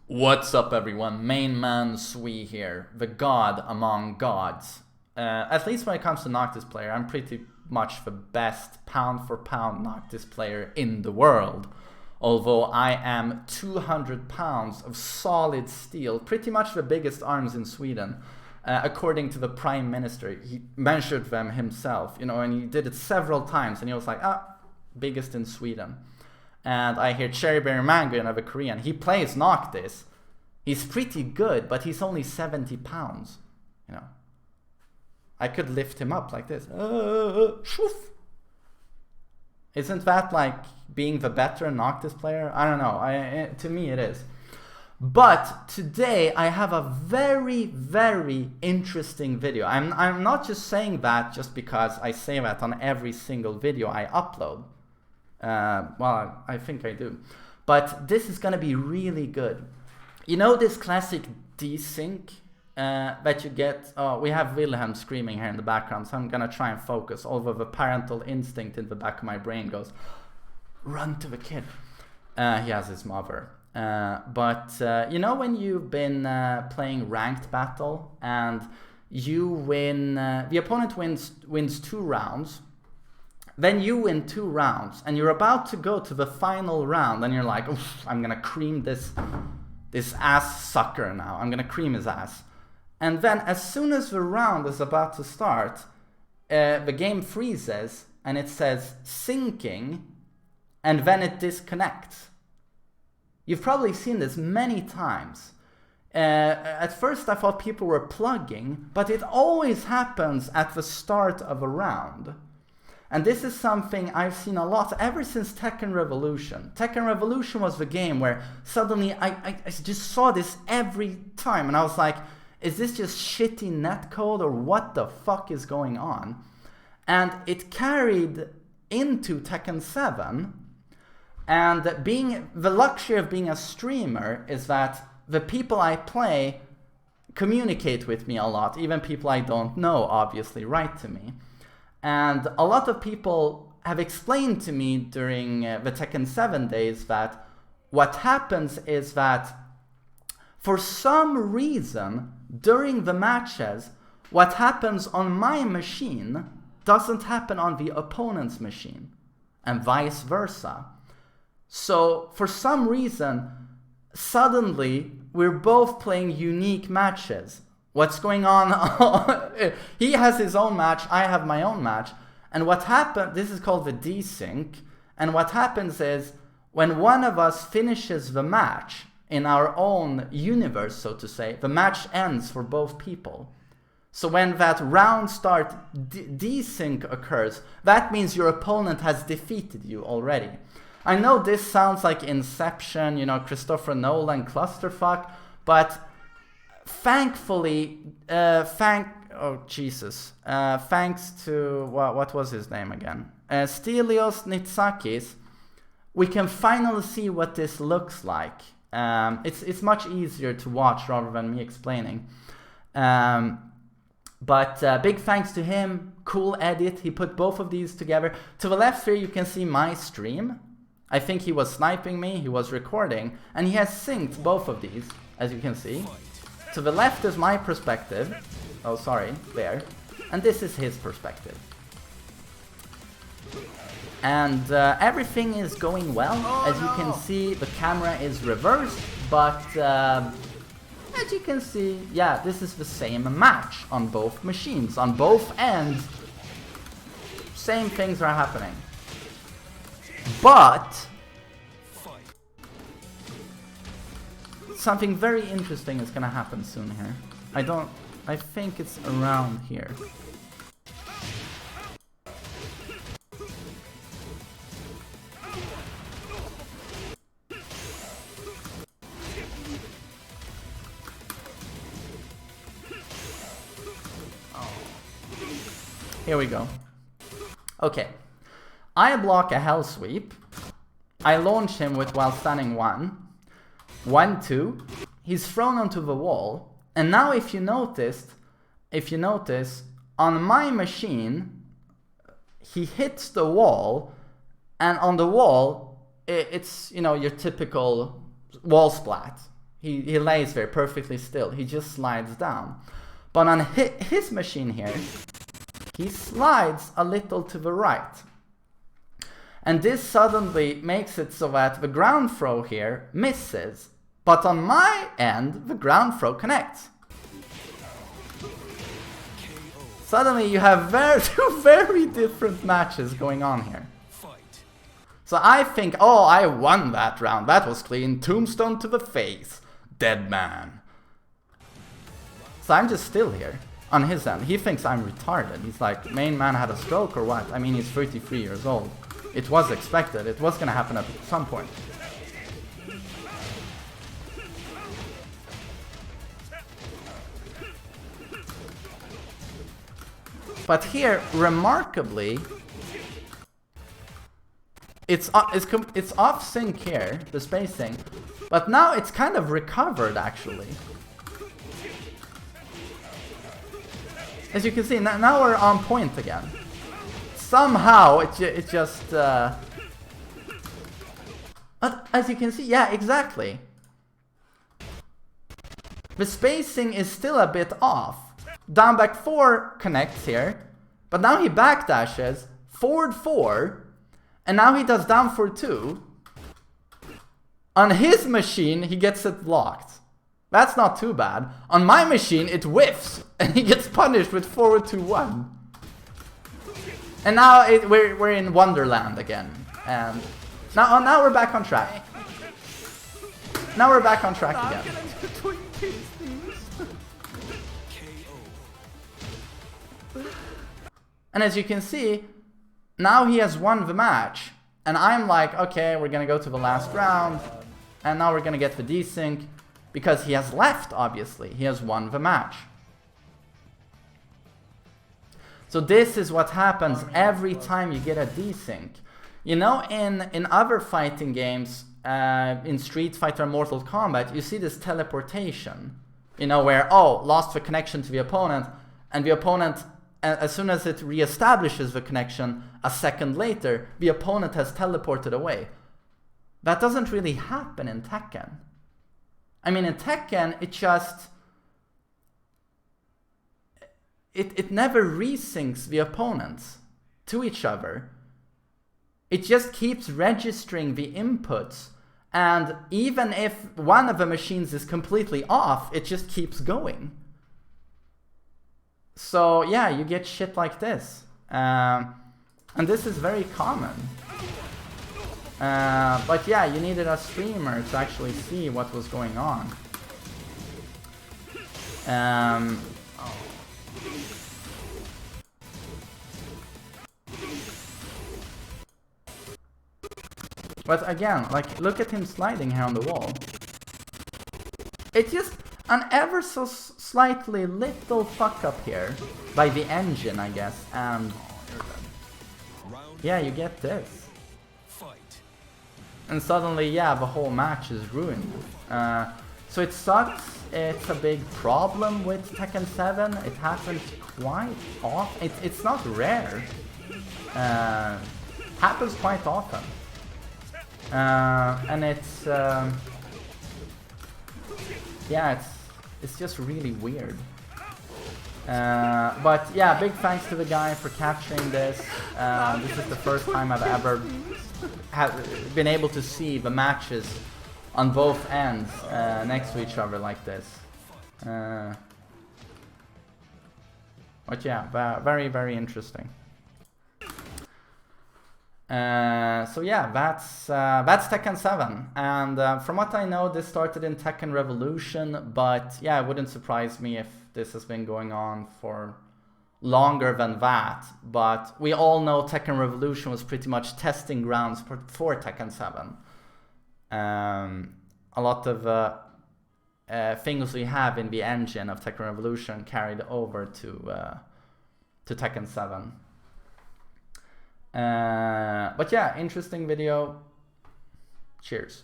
What's up everyone, MainManSWE here, the god among gods. At least when it comes to Noctis player, I'm pretty much the best pound for pound Noctis player in the world. Although I am 200 pounds of solid steel, pretty much the biggest arms in Sweden. According to the Prime Minister, he measured them himself, and he did it several times and he was like, biggest in Sweden. And I hear Cherryberry Mango, another Korean. He plays Noctis. He's pretty good, but he's only 70 pounds. I could lift him up like this. Isn't that like being the better Noctis player? I don't know. To me it is. But today I have a very, very interesting video. I'm not just saying that just because I say that on every single video I upload. Well, I think I do. But this is going to be really good. You know this classic desync that you get? Oh, we have Wilhelm screaming here in the background, so I'm going to try and focus. Although the parental instinct in the back of my brain goes, run to the kid. He has his mother. But you know when you've been playing ranked battle and you win, the opponent wins 2 rounds. Then you win 2 rounds and you're about to go to the final round and you're like, I'm gonna cream this ass sucker now. I'm gonna cream his ass. And then as soon as the round is about to start, the game freezes and it says syncing and then it disconnects. You've probably seen this many times. At first I thought people were plugging, but it always happens at the start of a round. And this is something I've seen a lot ever since Tekken Revolution. Tekken Revolution was the game where suddenly I just saw this every time. And I was like, is this just shitty netcode or what the fuck is going on? And it carried into Tekken 7. And the luxury of being a streamer is that the people I play communicate with me a lot. Even people I don't know obviously write to me. And a lot of people have explained to me during the Tekken 7 days that what happens is that for some reason during the matches, what happens on my machine doesn't happen on the opponent's machine and vice versa. So for some reason, suddenly we're both playing unique matches. What's going on? He has his own match, I have my own match. And what happened, this is called the desync. And what happens is when one of us finishes the match in our own universe, so to say, the match ends for both people. So when that round start desync occurs, that means your opponent has defeated you already. I know this sounds like Inception, Christopher Nolan clusterfuck, but thankfully, thanks to, what was his name again? Stelios Nitsakis, we can finally see what this looks like. It's much easier to watch rather than me explaining. But big thanks to him, cool edit, he put both of these together. To the left here you can see my stream. I think he was sniping me, he was recording, and he has synced both of these, as you can see. To the left is my perspective. Oh, sorry, there. And this is his perspective. And everything is going well. As you can see, the camera is reversed, but as you can see, yeah, this is the same match on both machines. On both ends, same things are happening. But something very interesting is gonna happen soon here. I think it's around here. Here we go. Okay. I block a hell sweep. I launch him with while standing 1, 2. He's thrown onto the wall. And now if you notice, on my machine, he hits the wall, and on the wall, it's, your typical wall splat. He lays there perfectly still. He just slides down. But on his machine here, he slides a little to the right. And this suddenly makes it so that the ground throw here misses. But on my end, the ground throw connects. Suddenly you have two very different matches going on here. So I think, oh, I won that round. That was clean. Tombstone to the face. Dead man. So I'm just still here on his end. He thinks I'm retarded. He's like, main man had a stroke or what? I mean, he's 33 years old. It was expected. It was gonna happen at some point. But here, remarkably, it's off sync here, the spacing, but now it's kind of recovered actually. As you can see, now we're on point again. Somehow it just as you can see, yeah, exactly. The spacing is still a bit off. Down back 4 connects here, but now he backdashes, forward 4, and now he does down forward 2. On his machine, he gets it blocked. That's not too bad. On my machine, it whiffs, and he gets punished with forward 2-1. And now we're in Wonderland again. And now we're back on track. Now we're back on track again. And as you can see, now he has won the match. And I'm like, okay, we're gonna go to the last round. And now we're gonna get the desync. Because he has left, obviously. He has won the match. So this is what happens every time you get a desync. You know, in other fighting games, in Street Fighter and Mortal Kombat, you see this teleportation. You know, where, oh, lost the connection to the opponent. And the opponent, as soon as it reestablishes the connection, a second later, the opponent has teleported away. That doesn't really happen in Tekken. I mean, in Tekken, it never resyncs the opponents to each other. It just keeps registering the inputs, and even if one of the machines is completely off, it just keeps going. So yeah, you get shit like this. And this is very common. But yeah, you needed a streamer to actually see what was going on. But again, like, look at him sliding here on the wall. It's just an ever so slightly little fuck up here by the engine, I guess, and yeah, you get this. And suddenly, yeah, the whole match is ruined. So it sucks. It's a big problem with Tekken 7. It happens quite often. It's not rare. Happens quite often. And it's yeah, it's just really weird. But yeah, big thanks to the guy for capturing this. This is the first time I've ever been able to see the matches on both ends next to each other like this. But yeah, very, very interesting. So yeah, that's Tekken 7, and from what I know, this started in Tekken Revolution, but yeah, it wouldn't surprise me if this has been going on for longer than that. But we all know Tekken Revolution was pretty much testing grounds for Tekken 7. A lot of things we have in the engine of Tekken Revolution carried over to Tekken 7. But yeah, interesting video. Cheers.